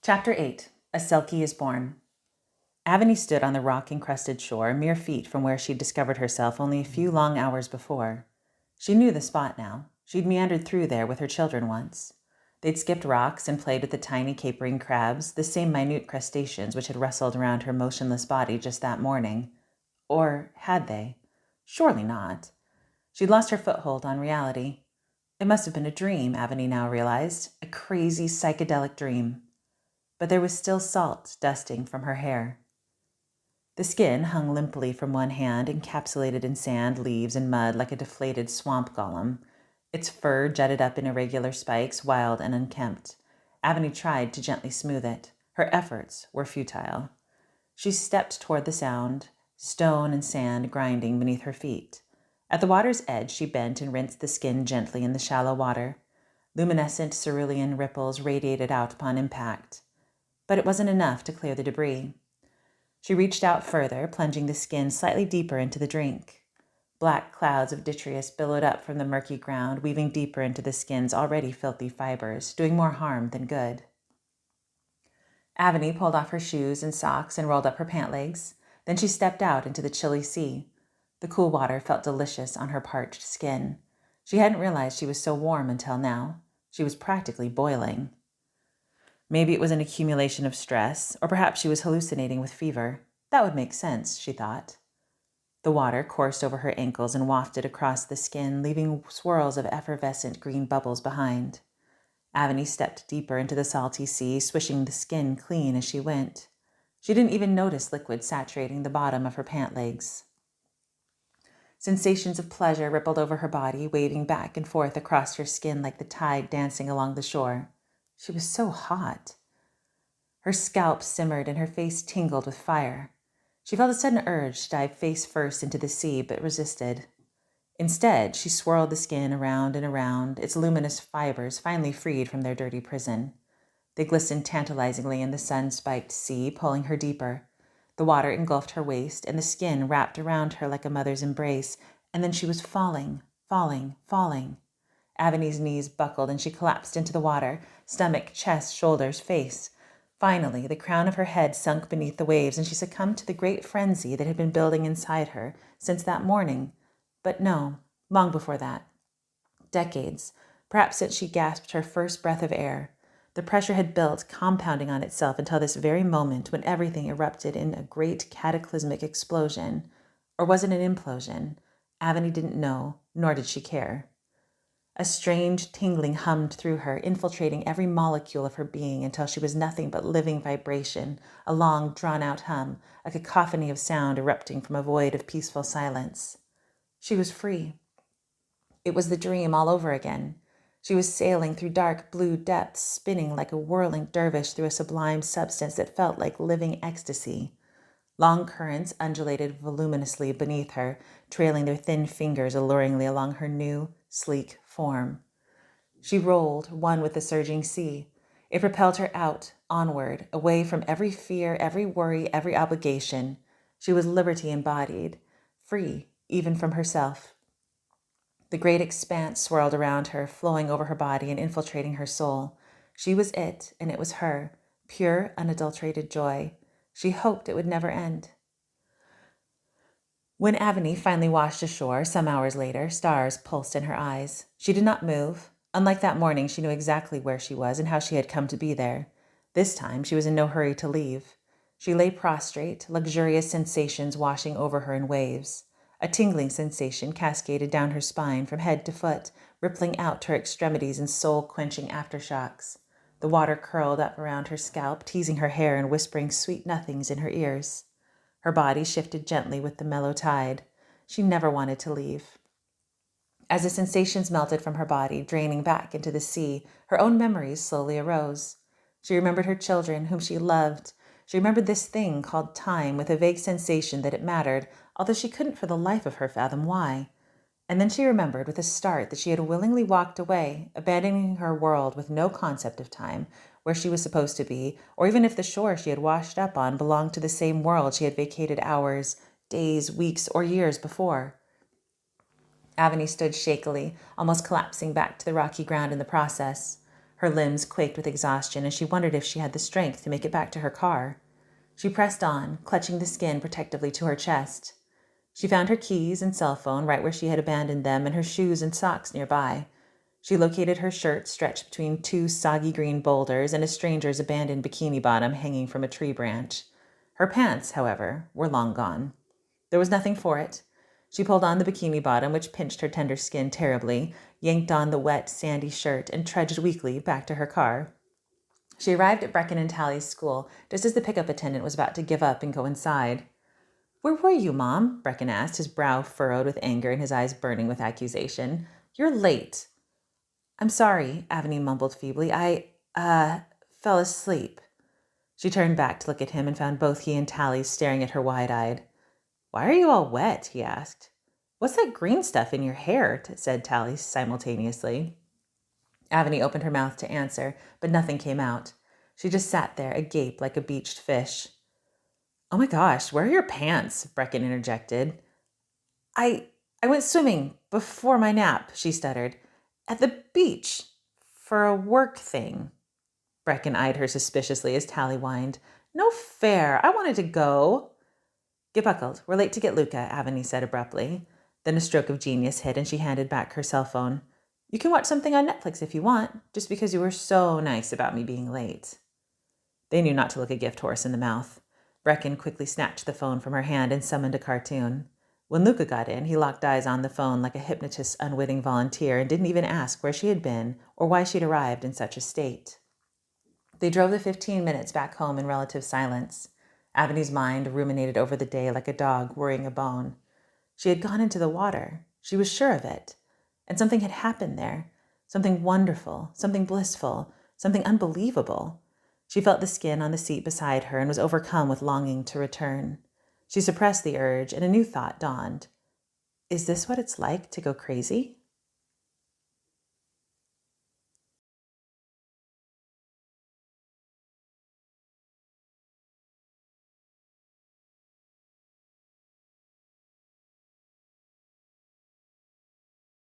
Chapter 8. A Selkie is Born. Aveny stood on the rock-encrusted shore, mere feet from where she'd discovered herself only a few long hours before. She knew the spot now. She'd meandered through there with her children once. They'd skipped rocks and played with the tiny capering crabs, the same minute crustaceans which had rustled around her motionless body just that morning. Or had they? Surely not. She'd lost her foothold on reality. It must have been a dream, Aveny now realized. A crazy, psychedelic dream. But there was still salt dusting from her hair. The skin hung limply from one hand, encapsulated in sand, leaves, and mud like a deflated swamp golem. Its fur jutted up in irregular spikes, wild and unkempt. Aveny tried to gently smooth it. Her efforts were futile. She stepped toward the sound, stone and sand grinding beneath her feet. At the water's edge, she bent and rinsed the skin gently in the shallow water. Luminescent cerulean ripples radiated out upon impact. But it wasn't enough to clear the debris. She reached out further, plunging the skin slightly deeper into the drink. Black clouds of detritus billowed up from the murky ground, weaving deeper into the skin's already filthy fibers, doing more harm than good. Aveny pulled off her shoes and socks and rolled up her pant legs. Then she stepped out into the chilly sea. The cool water felt delicious on her parched skin. She hadn't realized she was so warm until now. She was practically boiling. Maybe it was an accumulation of stress, or perhaps she was hallucinating with fever. That would make sense, she thought. The water coursed over her ankles and wafted across the skin, leaving swirls of effervescent green bubbles behind. Aveny stepped deeper into the salty sea, swishing the skin clean as she went. She didn't even notice liquid saturating the bottom of her pant legs. Sensations of pleasure rippled over her body, waving back and forth across her skin like the tide dancing along the shore. She was so hot. Her scalp simmered and her face tingled with fire. She felt a sudden urge to dive face first into the sea, but resisted. Instead, she swirled the skin around and around, its luminous fibers finally freed from their dirty prison. They glistened tantalizingly in the sun-spiked sea, pulling her deeper. The water engulfed her waist, and the skin wrapped around her like a mother's embrace, and then she was falling, falling, falling. Aveny's knees buckled and she collapsed into the water, stomach, chest, shoulders, face. Finally, the crown of her head sunk beneath the waves and she succumbed to the great frenzy that had been building inside her since that morning. But no, long before that. Decades, perhaps since she gasped her first breath of air. The pressure had built, compounding on itself until this very moment when everything erupted in a great cataclysmic explosion. Or was it an implosion? Aveny didn't know, nor did she care. A strange tingling hummed through her, infiltrating every molecule of her being until she was nothing but living vibration, a long, drawn-out hum, a cacophony of sound erupting from a void of peaceful silence. She was free. It was the dream all over again. She was sailing through dark blue depths, spinning like a whirling dervish through a sublime substance that felt like living ecstasy. Long currents undulated voluminously beneath her, trailing their thin fingers alluringly along her new, sleek form. She rolled, one with the surging sea. It propelled her out, onward, away from every fear, every worry, every obligation. She was liberty embodied, free even from herself. The great expanse swirled around her, flowing over her body and infiltrating her soul. She was it, and it was her, pure, unadulterated joy. She hoped it would never end. When Aveny finally washed ashore, some hours later, stars pulsed in her eyes. She did not move. Unlike that morning, she knew exactly where she was and how she had come to be there. This time, she was in no hurry to leave. She lay prostrate, luxurious sensations washing over her in waves. A tingling sensation cascaded down her spine from head to foot, rippling out to her extremities in soul-quenching aftershocks. The water curled up around her scalp, teasing her hair and whispering sweet nothings in her ears. Her body shifted gently with the mellow tide. She never wanted to leave. As the sensations melted from her body, draining back into the sea, her own memories slowly arose. She remembered her children, whom she loved. She remembered this thing called time with a vague sensation that it mattered, although she couldn't for the life of her fathom why. And then she remembered with a start that she had willingly walked away, abandoning her world with no concept of time, where she was supposed to be, or even if the shore she had washed up on belonged to the same world she had vacated hours, days, weeks, or years before. Aveny stood shakily, almost collapsing back to the rocky ground in the process. Her limbs quaked with exhaustion, and she wondered if she had the strength to make it back to her car. She pressed on, clutching the skin protectively to her chest. She found her keys and cell phone right where she had abandoned them, and her shoes and socks nearby. She located her shirt stretched between two soggy green boulders and a stranger's abandoned bikini bottom hanging from a tree branch. Her pants, however, were long gone. There was nothing for it. She pulled on the bikini bottom, which pinched her tender skin terribly, yanked on the wet, sandy shirt, and trudged weakly back to her car. She arrived at Brecken and Tally's school just as the pickup attendant was about to give up and go inside. "Where were you, Mom?" Brecken asked, his brow furrowed with anger and his eyes burning with accusation. "You're late." "I'm sorry," Aveny mumbled feebly. I fell asleep." She turned back to look at him and found both he and Tally staring at her wide-eyed. "Why are you all wet?" he asked. "What's that green stuff in your hair?" said Tally simultaneously. Aveny opened her mouth to answer, but nothing came out. She just sat there, agape like a beached fish. "Oh my gosh, where are your pants?" Brecken interjected. I went swimming before my nap," she stuttered. "At the beach. For a work thing." Brecken eyed her suspiciously as Tally whined. "No fair. I wanted to go." "Get buckled. We're late to get Luca," Aveny said abruptly. Then a stroke of genius hit, and she handed back her cell phone. "You can watch something on Netflix if you want, just because you were so nice about me being late." They knew not to look a gift horse in the mouth. Brecken quickly snatched the phone from her hand and summoned a cartoon. When Luca got in, he locked eyes on the phone like a hypnotist's unwitting volunteer and didn't even ask where she had been or why she'd arrived in such a state. They drove the 15 minutes back home in relative silence. Aveny's mind ruminated over the day like a dog worrying a bone. She had gone into the water. She was sure of it. And something had happened there. Something wonderful, something blissful, something unbelievable. She felt the skin on the seat beside her and was overcome with longing to return. She suppressed the urge, and a new thought dawned. Is this what it's like to go crazy?